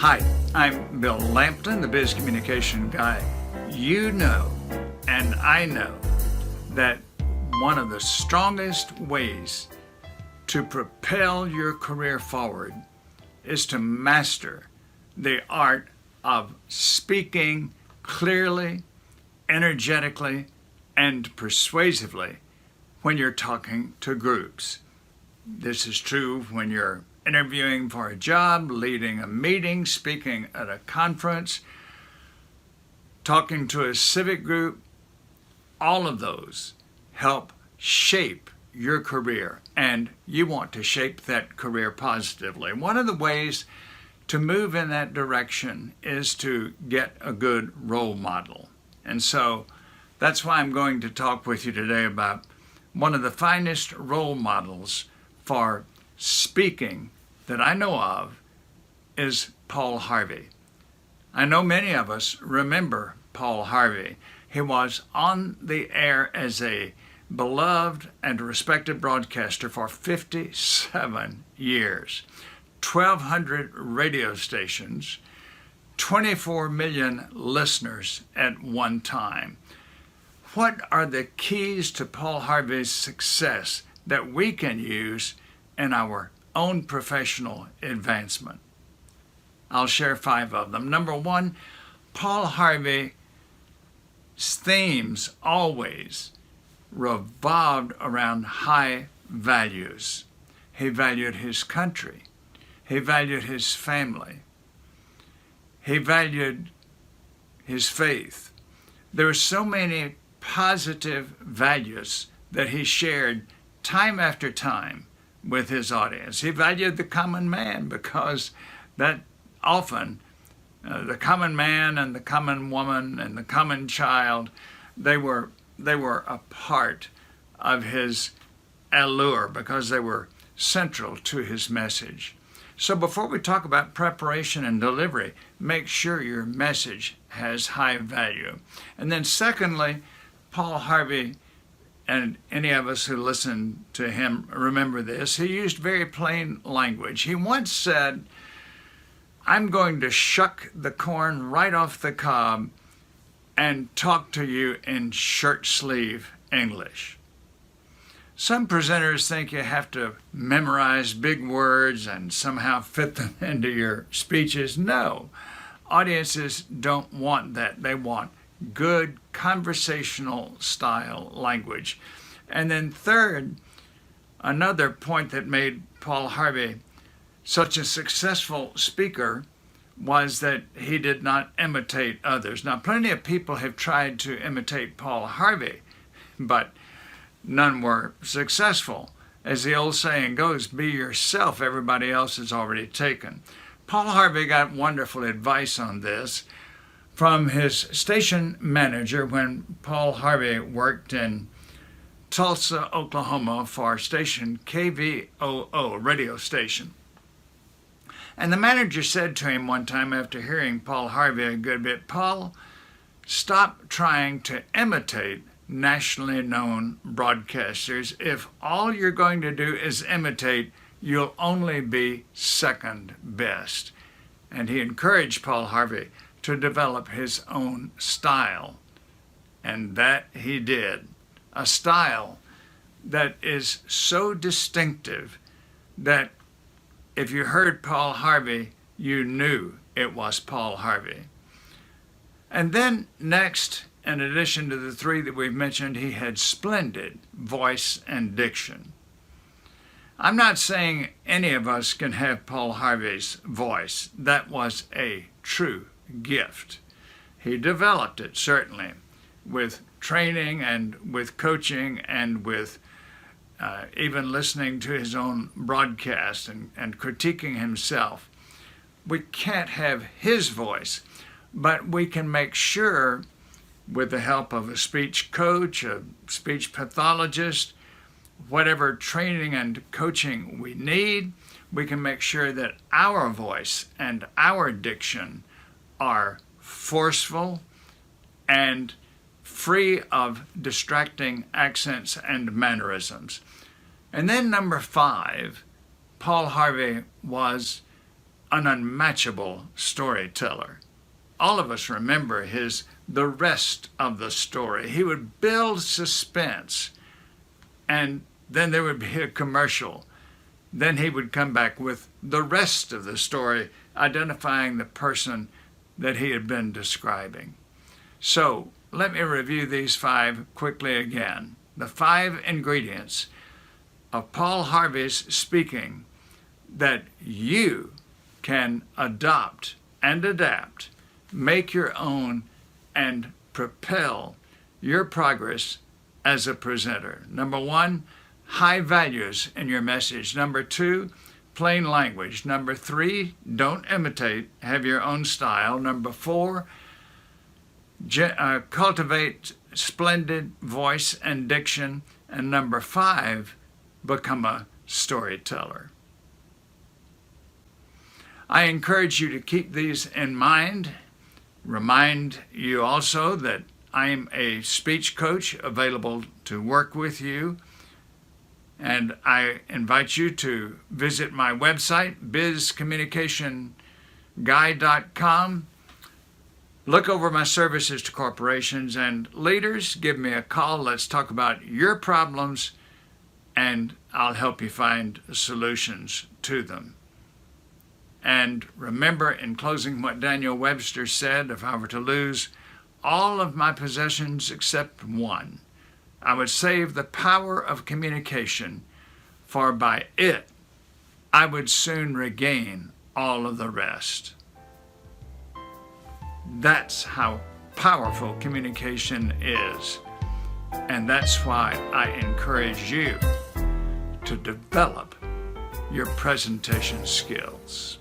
Hi, I'm Bill Lampton, the Biz Communication Guy. You know, and I know, that one of the strongest ways to propel your career forward is to master the art of speaking clearly, energetically, and persuasively when you're talking to groups. This is true when you're interviewing for a job, leading a meeting, speaking at a conference, talking to a civic group. All of those help shape your career, and you want to shape that career positively. One of the ways to move in that direction is to get a good role model. And so that's why I'm going to talk with you today about one of the finest role models for speaking that I know of is Paul Harvey. I know many of us remember Paul Harvey. He was on the air as a beloved and respected broadcaster for 57 years, 1,200 radio stations, 24 million listeners at one time. What are the keys to Paul Harvey's success that we can use in our own professional advancement? I'll share 5 of them. Number 1, Paul Harvey's themes always revolved around high values. He valued his country. He valued his family. He valued his faith. There were so many positive values that he shared time after time with his audience. He valued the common man because that often the common man and the common woman and the common child, they were a part of his allure because they were central to his message. So before we talk about preparation and delivery, make sure your message has high value. And then secondly, Paul Harvey, and any of us who listen to him remember this, he used very plain language. He once said, "I'm going to shuck the corn right off the cob and talk to you in shirt sleeve English." Some presenters think you have to memorize big words and somehow fit them into your speeches. No, audiences don't want that. They want good conversational style language. And then third, another point that made Paul Harvey such a successful speaker was that he did not imitate others. Now, plenty of people have tried to imitate Paul Harvey, but none were successful. As the old saying goes, be yourself, everybody else is already taken. Paul Harvey got wonderful advice on this from his station manager when Paul Harvey worked in Tulsa, Oklahoma for station KVOO, radio station. And the manager said to him one time after hearing Paul Harvey a good bit, "Paul, stop trying to imitate nationally known broadcasters. If all you're going to do is imitate, you'll only be second best." And he encouraged Paul Harvey to develop his own style. And that he did. A style that is so distinctive that if you heard Paul Harvey, you knew it was Paul Harvey. And then next, in addition to the 3 that we've mentioned, he had splendid voice and diction. I'm not saying any of us can have Paul Harvey's voice. That was a true gift. He developed it, certainly, with training and with coaching and with even listening to his own broadcast and critiquing himself. We can't have his voice, but we can make sure, with the help of a speech coach, a speech pathologist, whatever training and coaching we need, we can make sure that our voice and our diction are forceful and free of distracting accents and mannerisms. And then number 5, Paul Harvey was an unmatchable storyteller. All of us remember the rest of the story. He would build suspense, and then there would be a commercial. Then he would come back with the rest of the story, identifying the person that he had been describing. So let me review these 5 quickly again. The 5 ingredients of Paul Harvey's speaking that you can adopt and adapt, make your own, and propel your progress as a presenter. Number 1, high values in your message. Number 2, plain language. Number 3, don't imitate, have your own style. Number 4, cultivate splendid voice and diction. And number 5, become a storyteller. I encourage you to keep these in mind. Remind you also that I'm a speech coach available to work with you. And I invite you to visit my website, bizcommunicationguy.com. Look over my services to corporations and leaders. Give me a call. Let's talk about your problems, and I'll help you find solutions to them. And remember, in closing, what Daniel Webster said: if I were to lose all of my possessions except one, I would save the power of communication, for by it I would soon regain all of the rest. That's how powerful communication is. And that's why I encourage you to develop your presentation skills.